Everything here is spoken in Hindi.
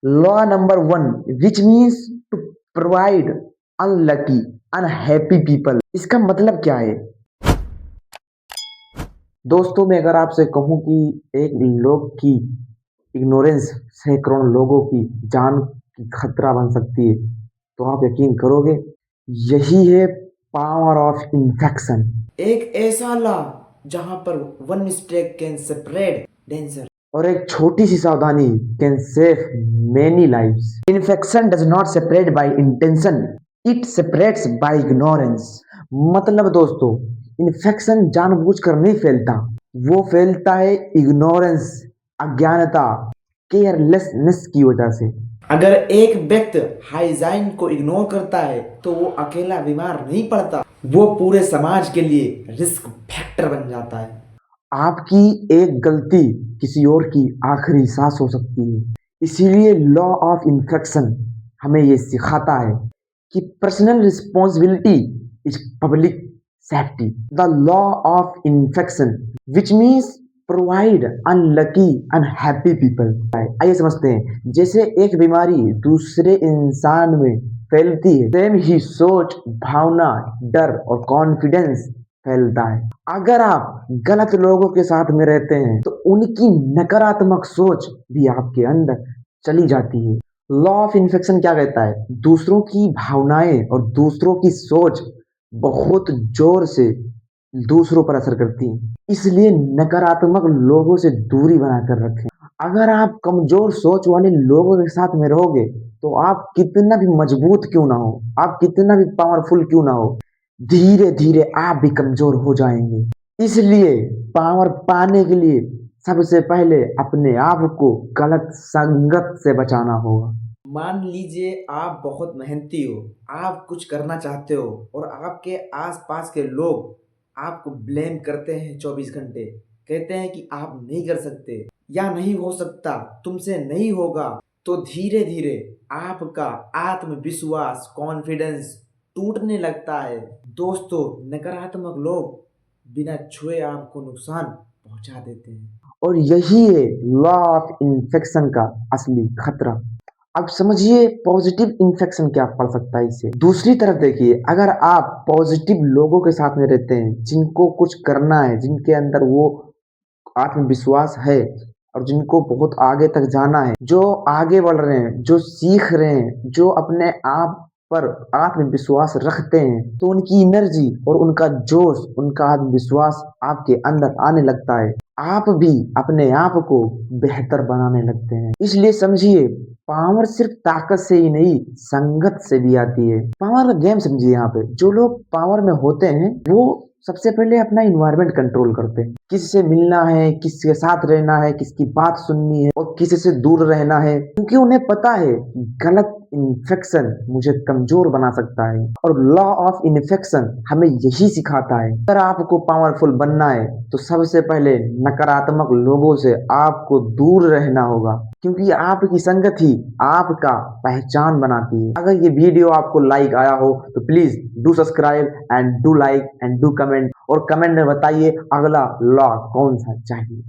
Law number one, which means to provide unlucky unhappy people. इसका मतलब क्या है दोस्तों? मैं अगर आपसे कहूं कि एक लोग की इग्नोरेंस सैकड़ों लोगों की जान की खतरा बन सकती है, तो आप यकीन करोगे? यही है पावर ऑफ इन्फेक्शन। एक ऐसा लॉ जहां पर one mistake can separate danger और एक छोटी सी सावधानी can save many lives. Infection does not separate by intention, it separates by ignorance. मतलब दोस्तों, इन्फेक्शन जानबूझकर नहीं फैलता, वो फैलता है इग्नोरेंस, अज्ञानता, केयरलेसनेस की वजह से। अगर एक व्यक्ति हाइजाइन को इग्नोर करता है तो वो अकेला बीमार नहीं पड़ता, वो पूरे समाज के लिए रिस्क फैक्टर बन जाता है। आपकी एक गलती किसी और की आखिरी सांस हो सकती है। इसीलिए लॉ ऑफ इन्फेक्शन हमें ये सिखाता है कि personal responsibility is public safety. The law of infection which means provide unlucky unhappy people. आइए समझते हैं। जैसे एक बीमारी दूसरे इंसान में फैलती है, सेम ही सोच, भावना, डर और कॉन्फिडेंस फैलता है। अगर आप गलत लोगों के साथ में रहते हैं तो उनकी नकारात्मक सोच भी आपके अंदर चली जाती है। लॉ ऑफ इन्फेक्शन क्या कहता है? दूसरों की भावनाएं और दूसरों की सोच बहुत जोर से दूसरों पर असर करती है, इसलिए नकारात्मक लोगों से दूरी बनाकर रखें। अगर आप कमजोर सोच वाले लोगों के साथ में रहोगे तो आप कितना भी मजबूत क्यों ना हो, आप कितना भी पावरफुल क्यों ना हो, धीरे धीरे आप भी कमजोर हो जाएंगे। इसलिए पावर पाने के लिए सबसे पहले अपने आप को गलत संगत से बचाना होगा। मान लीजिए आप बहुत मेहनती हो, आप कुछ करना चाहते हो और आपके आसपास के लोग आपको ब्लेम करते हैं 24 घंटे, कहते हैं कि आप नहीं कर सकते या नहीं हो सकता, तुमसे नहीं होगा, तो धीरे धीरे आपका आत्मविश्वास, कॉन्फिडेंस टूटने लगता है। दोस्तों, नकारात्मक लोग बिना छुए आपको नुकसान पहुंचा देते हैं और यही है लॉ ऑफ इन्फेक्शन का असली खतरा। अब समझिए पॉजिटिव इन्फेक्शन क्या पड़ सकता है इससे। दूसरी तरफ देखिए, अगर आप पॉजिटिव लोगों के साथ में रहते हैं, जिनको कुछ करना है, जिनके अंदर वो आत्मविश्वास है और जिनको बहुत आगे तक जाना है, जो आगे बढ़ रहे हैं, जो सीख रहे हैं, जो अपने आप पर आत्मविश्वास रखते हैं, तो उनकी एनर्जी और उनका जोश, उनका आत्मविश्वास आपके अंदर आने लगता है। आप भी अपने आप को बेहतर बनाने लगते हैं। इसलिए समझिए, पावर सिर्फ ताकत से ही नहीं, संगत से भी आती है। पावर का गेम समझिए। यहाँ पे जो लोग पावर में होते हैं वो सबसे पहले अपना इन्वायरमेंट कंट्रोल करते हैं। किससे मिलना है, किसके साथ रहना है, किसकी बात सुननी है और किसी से दूर रहना है, क्योंकि उन्हें पता है गलत इन्फेक्शन मुझे कमजोर बना सकता है। और लॉ ऑफ इन्फेक्शन हमें यही सिखाता है, अगर आपको पावरफुल बनना है तो सबसे पहले नकारात्मक लोगों से आपको दूर रहना होगा, क्योंकि आपकी संगत ही आपका पहचान बनाती है। अगर ये वीडियो आपको लाइक आया हो तो please do subscribe and do like and do comment, और कमेंट में बताइए अगला लॉ कौन सा चाहिए।